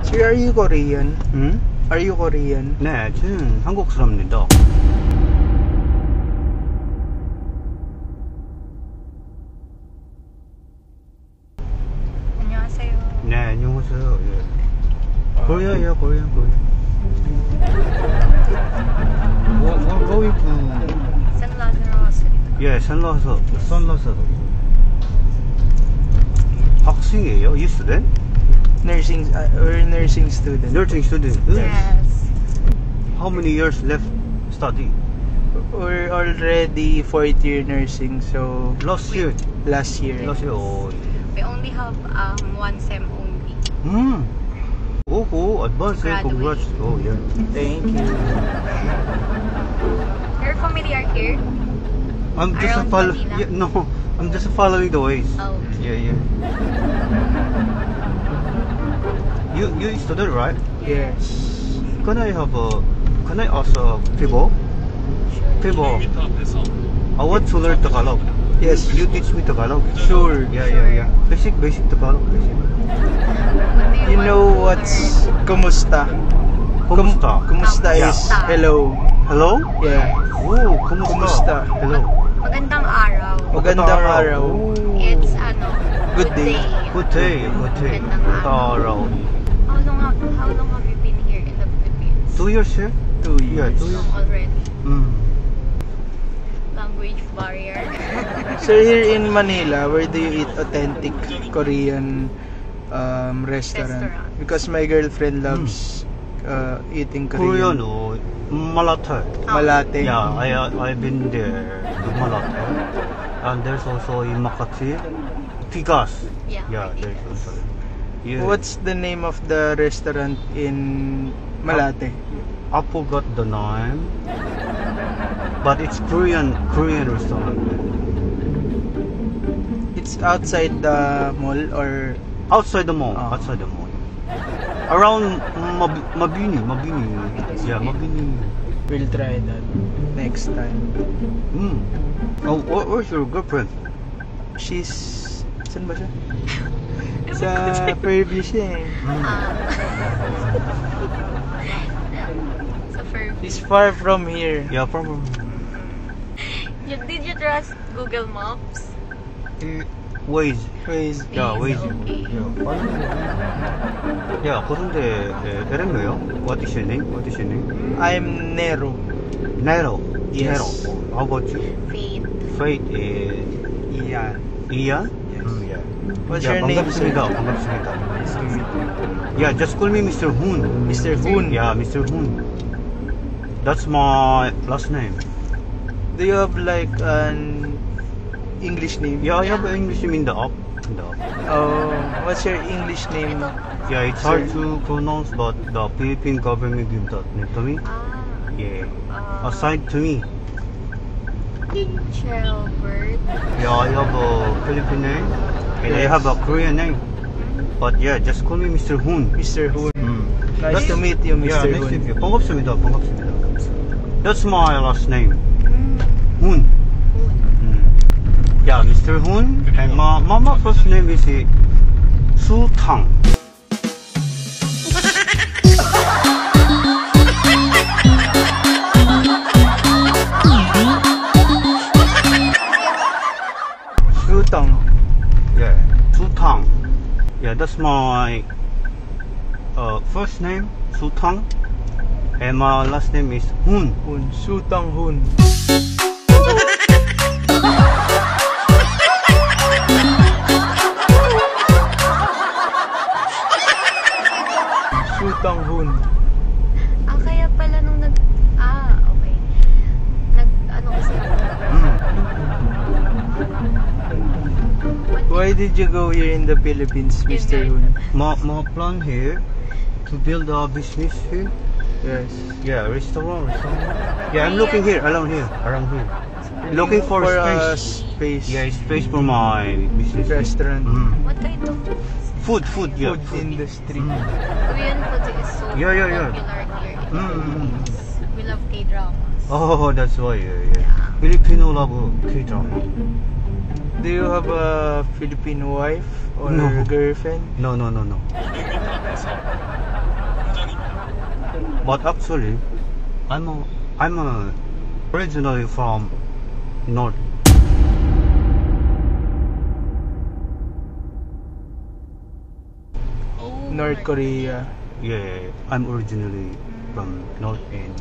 Sir, are you Korean? 응? Are you Korean? 네, 저는 한국 사람입니다. 안녕하세요. 네, 안녕하세요. 예. Korea, Korea. What going to? San Lazaro City. 예, 선라서. 학생이에요? You student? Nursing, we're nursing student. Nursing student? Yes. How many years left study? We're already 4th year nursing, so Last year. last year. Oh. We only have one sem only. Oh, advance. Congrats. Graduate. Oh, yeah. Thank you. You're familiar here? I'm just Around following. Manila? Yeah, no, I'm just following the ways. Oh. Yeah. You studied, right? Yes. Can I ask a favor? Favor. I want to learn Tagalog. Yes. You teach me Tagalog. Sure. Yeah. Basic Tagalog. What do You want know to what's learn? kumusta? Kumusta? Kumusta is Kumusta. hello. Hello? Yeah. Oh, kumusta? Kumusta? Hello. Magandang araw. Magandang araw. It's Good day. Good day. Magandang araw. Araw. How long have you been here in the Philippines? 2 years here? 2 years. Yeah, 2 years. Already. Mm. Language barrier. So here in Manila, where do you eat authentic Korean restaurant? Because my girlfriend loves eating Korean Korean. or Malate. Malate. Yeah, I've been there to Malate. And there's also in Makati, Pigas. Yeah. There's also. Yeah. What's the name of the restaurant in Malate? I forgot the name, but it's Korean restaurant. It's outside the mall or Outside the mall. Oh. Outside the mall. Around Mabini. Yeah, Mabini. we'll try that next time. Oh, where's your girlfriend? She's... Saan ba siya? Sa Fairview siya eh. So for She's far from here. Yeah, probably. did you trust Google Maps? Waze. Waze. Yeah, Waze. Okay. Yeah, 그런데 에렌노요? What is your name? I'm Nero. Nero. Yes. Nero. How about you? Faith. Faith is Ian. Ian? Yes. Yeah. What's Yeah, your name, sir? 반갑습니다. Yeah, just call me Mr. Hoon. Mr. Hoon. Yeah, Mr. Hoon. That's my last name. Do you have like an English name? Yeah, I have an English name in the up. Oh, what's your English name? Yeah, it's hard to pronounce, but the Philippine government gave that name to me. Yeah, assigned to me. Chelbert. Yeah, I have a Philippine name and I have a Korean name. But yeah, just call me Mr. Hoon. Mr. Hoon. Nice That's- to meet you, Yeah, Mr. nice to Hoon. meet you. 반갑습니다. That's my last name. Hoon. Yeah, Mr. Hoon. And my first name is Su-tang. Sutang. Yeah, Su-tang. Yeah, that's my first name, Su-tang. And my last name is Hoon. Hoon. Sutang Hoon. Sutang Hoon. Kaya pala nung okay. Ano kasi ako. Why did you go here in the Philippines, Mr. Hun? My plan here to build a business here. Yes. Yeah, restaurant. Yeah, I'm looking here, around here. Looking for a space. space. Yeah, space for my business. Restaurant. What kind of Food, yeah. Food industry. Korean food is so Yeah. popular here in the Philippines. We love K-dramas. Oh, that's why. Yeah. Filipino love K-drama. Do you have a Filipino wife or No. girlfriend? No. But actually, I'm originally from North. Oh, North Korea. Yeah, I'm originally from North, and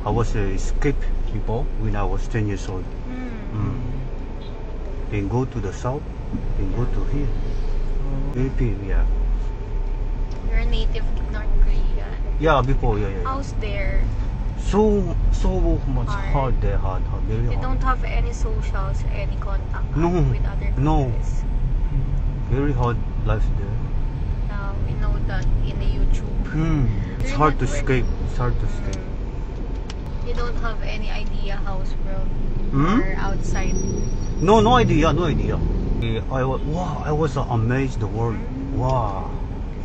I was a escape before when I was 10 years old. Then go to the south, then go to here, Philippines. Yeah, You're a native North Korean. yeah. Before, yeah. How's there? So much hard there, very You hard. don't have any socials, any contact No, with other no. countries. Very hard life there. Now we know that in the YouTube. It's hard to escape. It's hard to escape. You don't have any idea how's world Hmm? or outside. No idea. Yeah, I was amazed the world. Wow.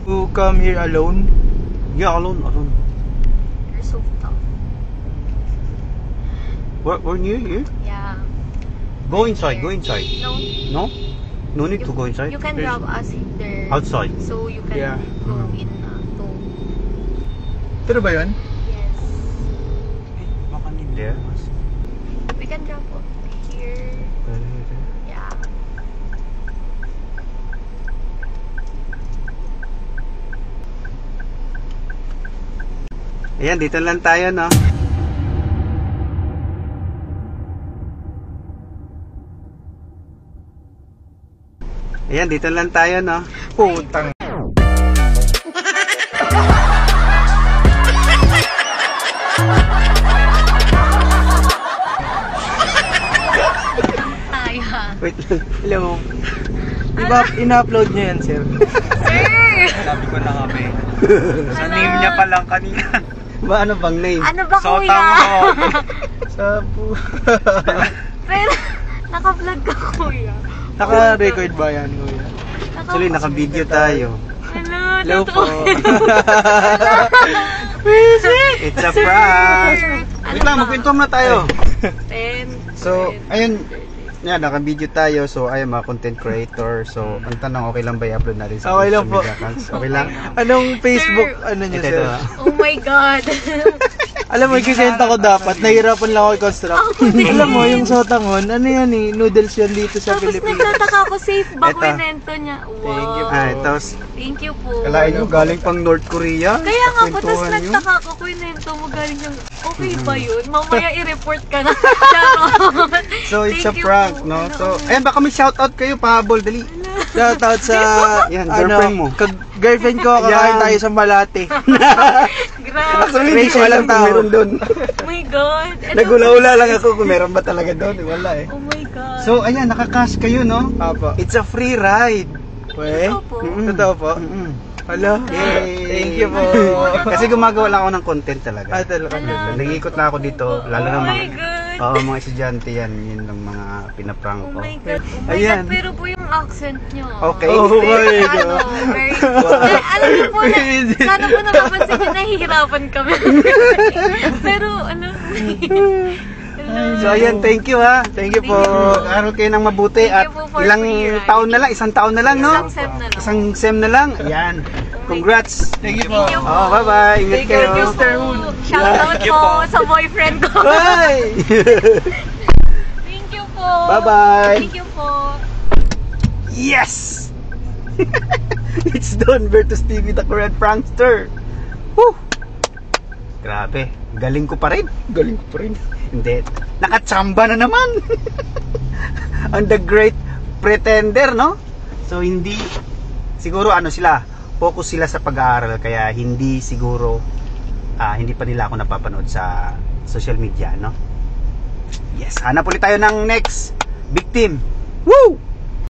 You come here alone? Yeah, alone. You're so tough. We're near here. Yeah. Go inside. No, No? No need to go inside. you can drop us there. Outside. So you can Yeah. go in to. Pero ba yun? Yes. There. We can drop off here. Yeah. Ayan, dito lang tayo, no? Ayan, dito lang tayo, no? Putang. Ay, ha. Wait lang. Hello. Diba, ina-upload nyo yan, sir? Sir! Sabi ko na kami. Sa name niya pa lang kanina. Ba, ano bang name? Ano ba, So, kuya? tama ko. Sabu. Pero, naka-vlog ka, kuya. Naka-record ba yan, kuya? Actually, naka-video tayo. Hello po. It's a prank! Wait lang, magkwento na tayo. 10. So, ayun, yan, naka-video tayo. So, ayun, mga content creator. So, ang tanong, okay lang ba i-upload natin sa Okay lang social po. media accounts? Okay lang? Anong Facebook, Sir. ano nyo, Ito, sir? ito. Oh my God. Alam mo, ikikenta ko dapat. Nahirapan lang ako i-construct. Alam mo, yung sotangon, ano yan eh, noodles yan dito sa Tapos Pilipinas. nagtataka ako, safe ba Eto. kwento niya? Wow. Thank you po. Tapos, Thank you po. kalain nyo, galing pang North Korea. Kaya nga po, tapos Kwentuhan nyo. nagtaka ako, kwento mo galing yung, okay ba yun? Mamaya i-report ka na. Charot. So, it's a Thank you prank, po. no? So, ayun, baka may shoutout kayo, pahabol, dali. Shoutout sa, Yan, girlfriend mo. Girlfriend ko, kakain Yan. tayo sa Malate. Grabe. Actually, hindi ko Rachel alam ang kung tao. meron doon. Oh my God. Ano- Nagula-ula lang ako kung meron ba talaga doon. Wala eh. Oh my God. So, ayan, nakakash kayo, no? Apo. It's a free ride. Weh? Ito po. Totoo po? Hello? Yay! Thank you po. Kasi gumagawa lang ako ng content talaga. Ah, talaga. Ala. Nag-iikot na ako dito, lalo na Oh my mga, God. mga estudyante yan, yun ang mga pinaprank Oh ko. my God. Oh my Ayan. God. Pero po yung accent nyo. Okay. Oh my Very, God. very, alam niyo po, sana po napapansin nyo, nahihirapan kami. Pero, ano, So ayan, thank you ha. Thank you po. Aral kayo ng mabuti Thank at you po for ilang free ride. taon na lang, isang taon na lang, no? Isang sem na lang. Isang sem na lang. Ayan. Congrats. Thank you po. Thank you po. Oh, bye-bye. Ingat Thank you, kayo. Thank you Mr. po. Hoon. Shoutout Thank you po po. sa boyfriend ko. Bye. Thank you po. Bye-bye. Thank you po. Yes! It's Don versus TV, the Korean prankster. Woo! Grabe, galing ko pa rin. Galing ko pa rin. Hindi, nakatsamba na naman. Ang The Great Pretender, no? So hindi, siguro ano sila, focus sila sa pag-aaral, kaya hindi siguro, hindi pa nila ako napapanood sa social media, no? Yes, hanap ulit tayo ng next victim. Woo!